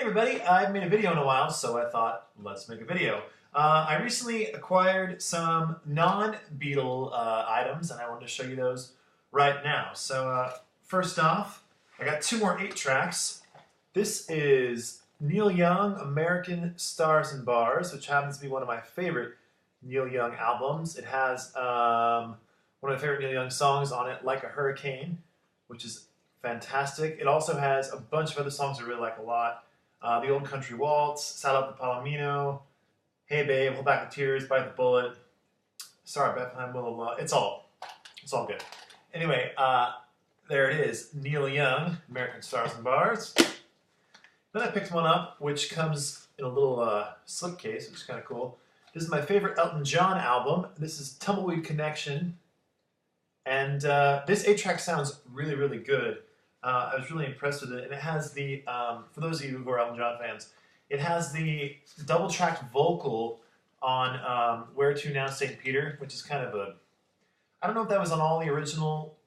Hey everybody, I haven't made a video in a while, so I thought, let's make a video. I recently acquired some non-Beatle items, and I wanted to show you those right now. So first off, I got two more 8-tracks. This is Neil Young, American Stars and Bars, which happens to be one of my favorite Neil Young albums. It has one of my favorite Neil Young songs on it, Like a Hurricane, which is fantastic. It also has a bunch of other songs I really like a lot. The Old Country Waltz, Saddle Up the Palomino, Hey Babe, Hold Back the Tears, Bite the Bullet, Sorry Bethlehem, Willow, it's all good. Anyway, there it is, Neil Young, American Stars and Bars. Then I picked one up, which comes in a little slipcase, which is kind of cool. This is my favorite Elton John album. This is Tumbleweed Connection. And this 8-track sounds really, really good. I was really impressed with it, and it has the, for those of you who are Elton John fans, it has the double-tracked vocal on Where To Now, St. Peter, which is kind of a, I don't know if that was on all the original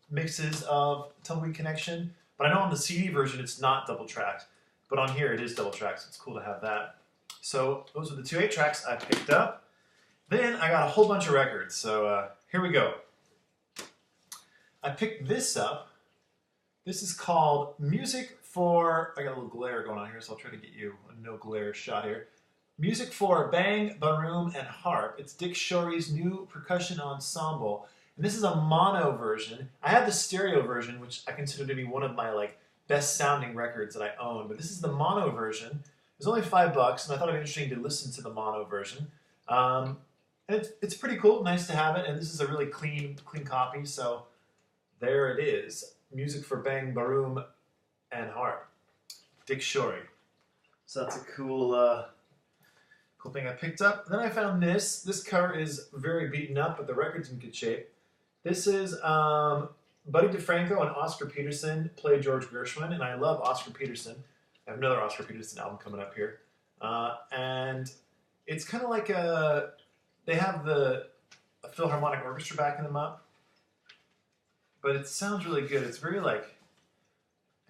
mixes of Tumbleweed Connection, but I know on the CD version it's not double-tracked, but on here it is double-tracked, so it's cool to have that. So those are the two 8-tracks I picked up. Then I got a whole bunch of records, so here we go. I picked this up. This is called Music for, I got a little glare going on here, so I'll try to get you a no glare shot here. Music for Bang, Baroom, and Harp. It's Dick Shorey's new percussion ensemble. And this is a mono version. I have the stereo version, which I consider to be one of my best sounding records that I own, but this is the mono version. It was only $5, and I thought it'd be interesting to listen to the mono version. And it's pretty cool, nice to have it, and this is a really clean copy, so there it is. Music for Bang, Baroom, and Harp. Dick Shorey. So that's a cool thing I picked up. Then I found this. This cover is very beaten up, but the record's in good shape. This is Buddy DeFranco and Oscar Peterson play George Gershwin, and I love Oscar Peterson. I have another Oscar Peterson album coming up here. And it's kind of like they have a Philharmonic Orchestra backing them up. But it sounds really good. It's very I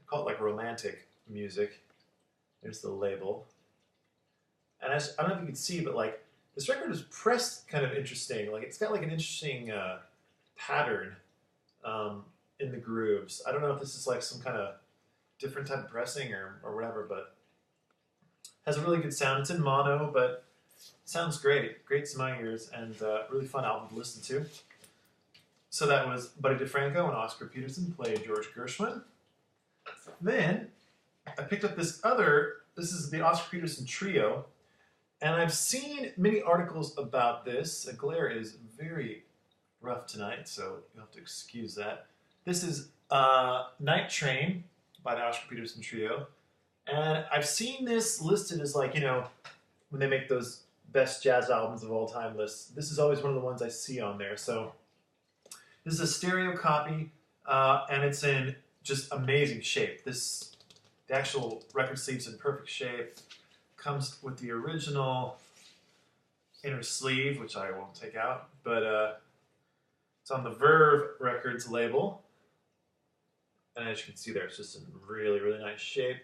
call it romantic music. There's the label. And I don't know if you can see, but this record is pressed kind of interesting. It's got an interesting pattern in the grooves. I don't know if this is some kind of different type of pressing or whatever, but has a really good sound. It's in mono, but sounds great. Great to my ears, and really fun album to listen to. So that was Buddy DeFranco and Oscar Peterson play George Gershwin. Then I picked up this is the Oscar Peterson Trio, and I've seen many articles about this. The glare is very rough tonight, so you'll have to excuse that. This is Night Train by the Oscar Peterson Trio, and I've seen this listed as when they make those best jazz albums of all time lists. This is always one of the ones I see on there, so this is a stereo copy, and it's in just amazing shape. The actual record sleeve's in perfect shape. Comes with the original inner sleeve, which I won't take out, but it's on the Verve Records label. And as you can see there, it's just in really, really nice shape.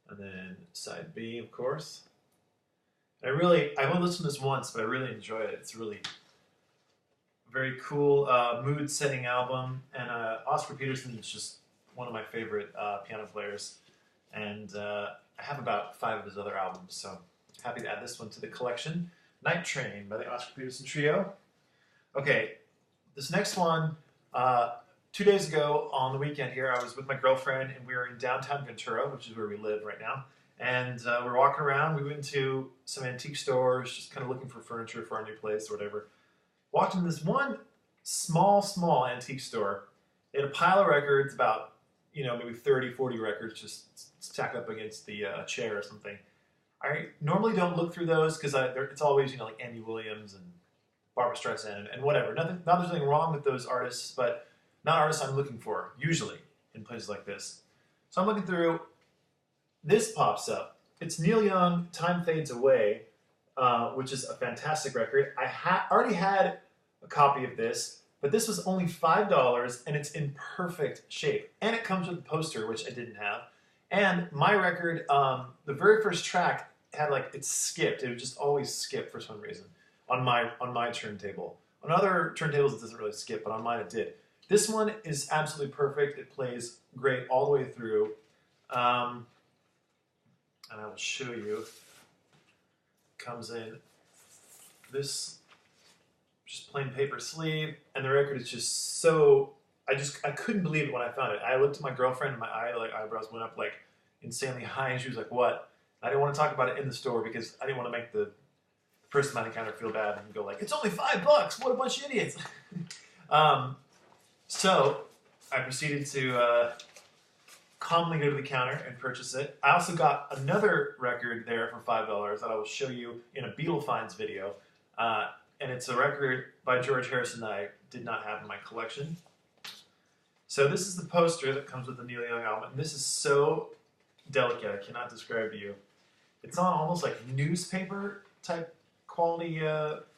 And then side B, of course. I only listened to this once, but I really enjoy it. It's really very cool mood-setting album, and Oscar Peterson is just one of my favorite piano players, and I have about 5 of his other albums, so happy to add this one to the collection. Night Train by the Oscar Peterson Trio. Okay, this next one, 2 days ago on the weekend here, I was with my girlfriend, and we were in downtown Ventura, which is where we live right now, and we were walking around. We went to some antique stores, just kind of looking for furniture for our new place or whatever. Walked into this one small antique store. They had a pile of records, about, maybe 30, 40 records just stacked up against the chair or something. I normally don't look through those because it's always, Andy Williams and Barbra Streisand and whatever. Not there's anything wrong with those artists, but not artists I'm looking for, usually, in places like this. So I'm looking through. This pops up. It's Neil Young, Time Fades Away, which is a fantastic record. I already had a copy of this, but this was only $5, and it's in perfect shape. And it comes with a poster, which I didn't have. And my record, the very first track had like it skipped. It would just always skip for some reason on my turntable. On other turntables it doesn't really skip, but on mine it did. This one is absolutely perfect. It plays great all the way through. And I will show you. Comes in this just plain paper sleeve, and the record is just so. I couldn't believe it when I found it. I looked at my girlfriend, and my eyebrows went up like insanely high, and she was like, "What?" I didn't want to talk about it in the store because I didn't want to make the person behind the counter feel bad and go like, "It's only $5. What a bunch of idiots!" So I proceeded to calmly go to the counter and purchase it. I also got another record there for $5 that I will show you in a Beatle Finds video. And it's a record by George Harrison that I did not have in my collection. So this is the poster that comes with the Neil Young album. And this is so delicate, I cannot describe to you. It's on almost like newspaper type quality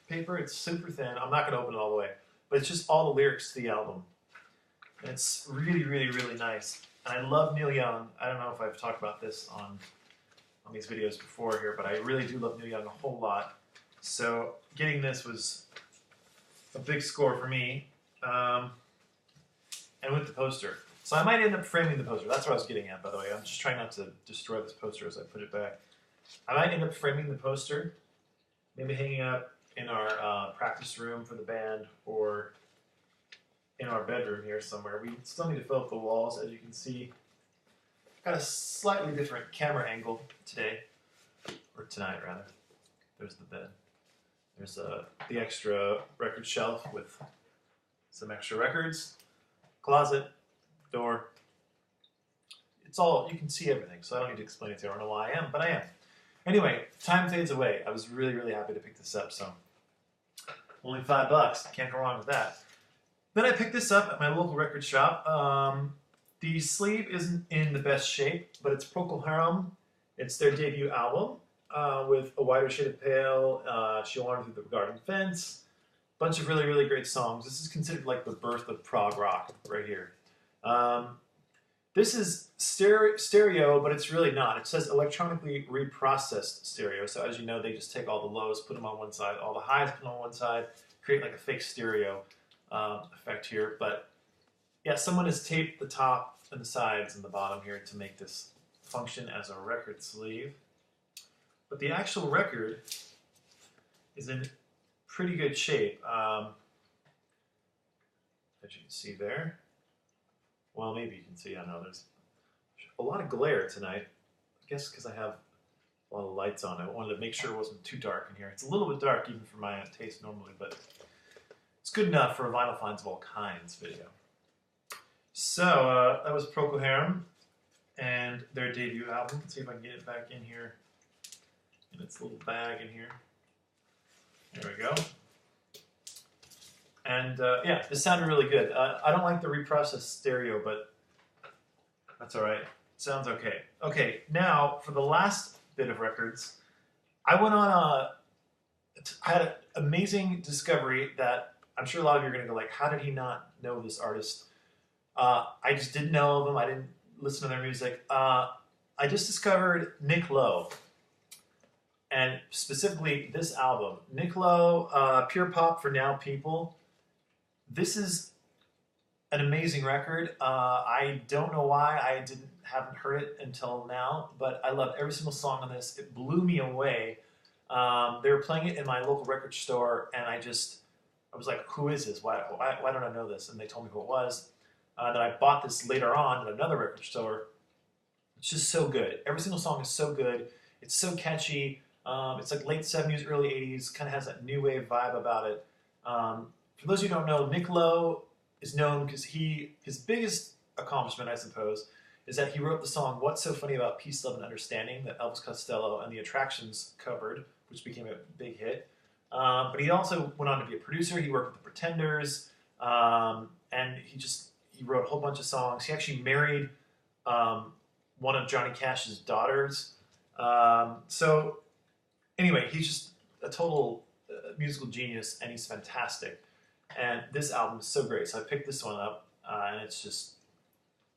paper. It's super thin. I'm not going to open it all the way. But it's just all the lyrics to the album. And it's really, really, really nice. And I love Neil Young. I don't know if I've talked about this on these videos before here, but I really do love Neil Young a whole lot. So getting this was a big score for me. And with the poster. So I might end up framing the poster. That's what I was getting at, by the way. I'm just trying not to destroy this poster as I put it back. I might end up framing the poster, maybe hanging up in our practice room for the band, or in our bedroom here somewhere. We still need to fill up the walls, as you can see. Got a slightly different camera angle today, or tonight rather. There's the bed. There's the extra record shelf with some extra records, closet, door. It's all, you can see everything, so I don't need to explain it to you. I don't know why I am, but I am. Anyway, time fades away. I was really, really happy to pick this up, so only $5. Can't go wrong with that. Then I picked this up at my local record shop. The sleeve isn't in the best shape, but it's Procol Harum. It's their debut album with A Wider Shade of Pale, She Wandered Through the Garden Fence. Bunch of really, really great songs. This is considered like the birth of prog rock right here. This is stereo, but it's really not. It says electronically reprocessed stereo. So as you know, they just take all the lows, put them on one side, all the highs, put them on one side, create like a fake stereo effect here. But yeah, someone has taped the top and the sides and the bottom here to make this function as a record sleeve. But the actual record is in pretty good shape, as you can see there. Well, maybe you can see, I don't know, there's a lot of glare tonight. I guess because I have a lot of lights on. I wanted to make sure it wasn't too dark in here. It's a little bit dark even for my taste normally, but it's good enough for a Vinyl Finds of All Kinds video. So, that was Procol Harum and their debut album. Let's see if I can get it back in here, in its little bag in here. There we go. And yeah, this sounded really good. I don't like the reprocessed stereo, but that's all right. Sounds okay. Okay, now for the last bit of records, I went on I had an amazing discovery that I'm sure a lot of you are going to go like, how did he not know this artist? I just didn't know of them. I didn't listen to their music. I just discovered Nick Lowe. And specifically this album. Nick Lowe, Pure Pop for Now People. This is an amazing record. I don't know why I haven't heard it until now, but I love every single song on this. It blew me away. They were playing it in my local record store, and I was like, who is this? Why don't I know this? And they told me who it was. Then I bought this later on at another record store. It's just so good. Every single song is so good. It's so catchy. It's like late 70s, early 80s, kind of has that new wave vibe about it. For those of you who don't know, Nick Lowe is known because his biggest accomplishment, I suppose, is that he wrote the song What's So Funny About Peace, Love, and Understanding that Elvis Costello and the Attractions covered, which became a big hit. But he also went on to be a producer. He worked with the Pretenders, and he wrote a whole bunch of songs. He actually married one of Johnny Cash's daughters. So anyway, he's just a total musical genius, and he's fantastic. And this album is so great. So I picked this one up, and it's just,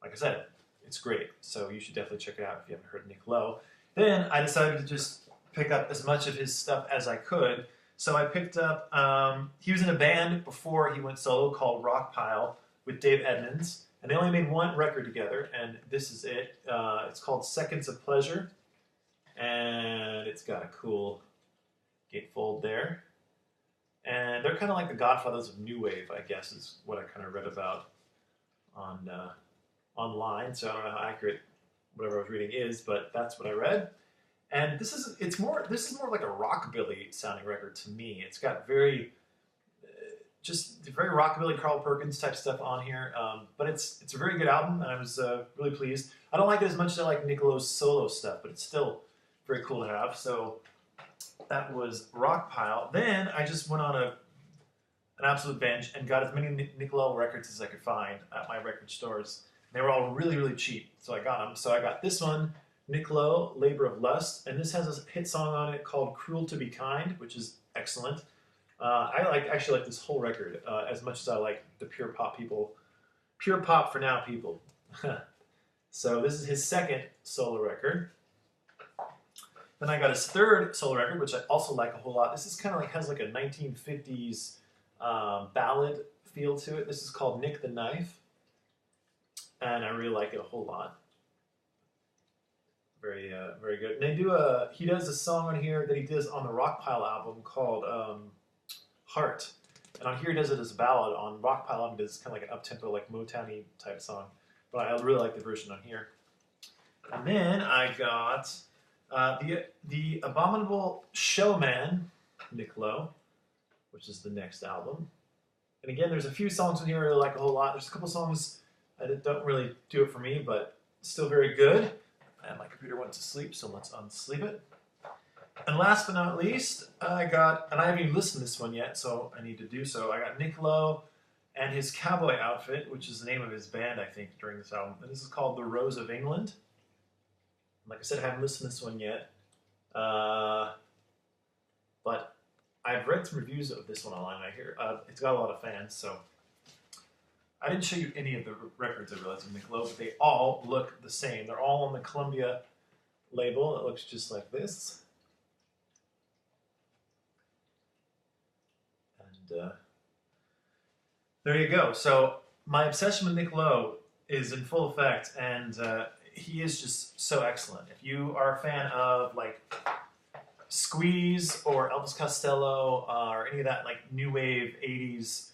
like I said, it's great. So you should definitely check it out if you haven't heard Nick Lowe. Then I decided to just pick up as much of his stuff as I could. So I picked up, he was in a band before he went solo called Rockpile with Dave Edmunds, and they only made one record together, and this is it. It's called Seconds of Pleasure, and it's got a cool gatefold there. And they're kind of like the godfathers of new wave, I guess, is what I kind of read about on online, so I don't know how accurate whatever I was reading is, but that's what I read. And this is more like a rockabilly sounding record to me. It's got very rockabilly Carl Perkins type stuff on here, but it's a very good album, and I was really pleased. I don't like it as much as I like Nick Lowe's solo stuff, but it's still very cool to have. So that was Rockpile. Then I just went on an absolute binge and got as many Nick Lowe records as I could find at my record stores. They were all really, really cheap, so I got them. So I got this one, Nick Lowe, Labor of Lust, and this has a hit song on it called Cruel to Be Kind, which is excellent. I actually like this whole record as much as I like the pure pop for now people. So this is his second solo record. Then I got his third solo record, which I also like a whole lot. This is kind of like, has like a 1950s ballad feel to it. This is called Nick the Knife, and I really like it a whole lot. Very, very good. And they do he does a song on here that he does on the Rockpile album called Heart. And on here he does it as a ballad. On Rockpile album, he does kind of like an up-tempo, like Motown-y type song. But I really like the version on here. And then I got the Abominable Showman, Nick Lowe, which is the next album. And again, there's a few songs in here I really like a whole lot. There's a couple songs that don't really do it for me, but still very good. And my computer went to sleep, so let's unsleep it. And last but not least, I got, and I haven't even listened to this one yet, so I need to do so. I got Nick Lowe and his Cowboy Outfit, which is the name of his band, I think, during this album. And this is called The Rose of England. Like I said, I haven't listened to this one yet. But I've read some reviews of this one online. I hear it's got a lot of fans, so I didn't show you any of the records I realized of Nick Lowe, but they all look the same. They're all on the Columbia label. It looks just like this. And there you go. So my obsession with Nick Lowe is in full effect, and he is just so excellent. If you are a fan of like Squeeze or Elvis Costello or any of that like new wave 80s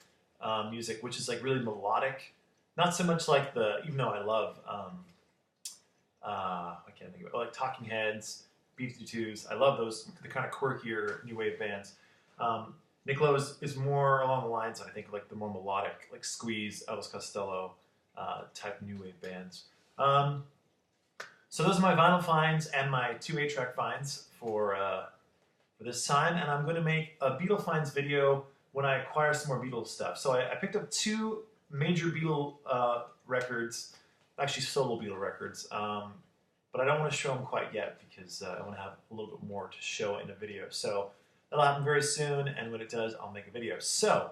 music, which is like really melodic, not so much like even though I love I can't think of it, like Talking Heads, B-52s, I love those, the kind of quirkier new wave bands. Nick Lowe is more along the lines, I think, like the more melodic, like Squeeze, Elvis Costello type new wave bands. So those are my vinyl finds and my 2 8-track finds for this time, and I'm going to make a Beatle finds video when I acquire some more Beatles stuff. So I picked up 2 major Beatle records, actually solo Beatle records, but I don't want to show them quite yet because I want to have a little bit more to show in a video. So that'll happen very soon, and when it does, I'll make a video. So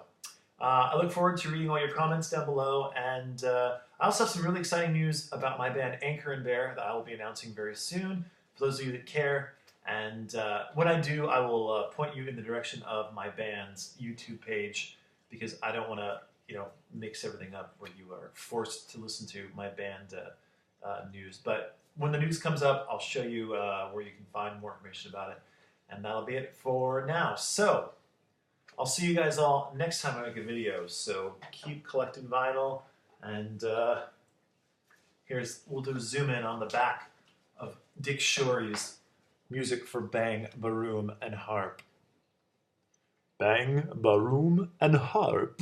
I look forward to reading all your comments down below, and I also have some really exciting news about my band Anchor and Bear that I will be announcing very soon, for those of you that care. And when I do, I will point you in the direction of my band's YouTube page, because I don't want to, mix everything up where you are forced to listen to my band news. But when the news comes up, I'll show you where you can find more information about it. And that'll be it for now. So I'll see you guys all next time I make a video. So keep collecting vinyl, and we'll do a zoom in on the back of Dick Shorey's Music for Bang, Baroom, and Harp. Bang, Baroom, and Harp.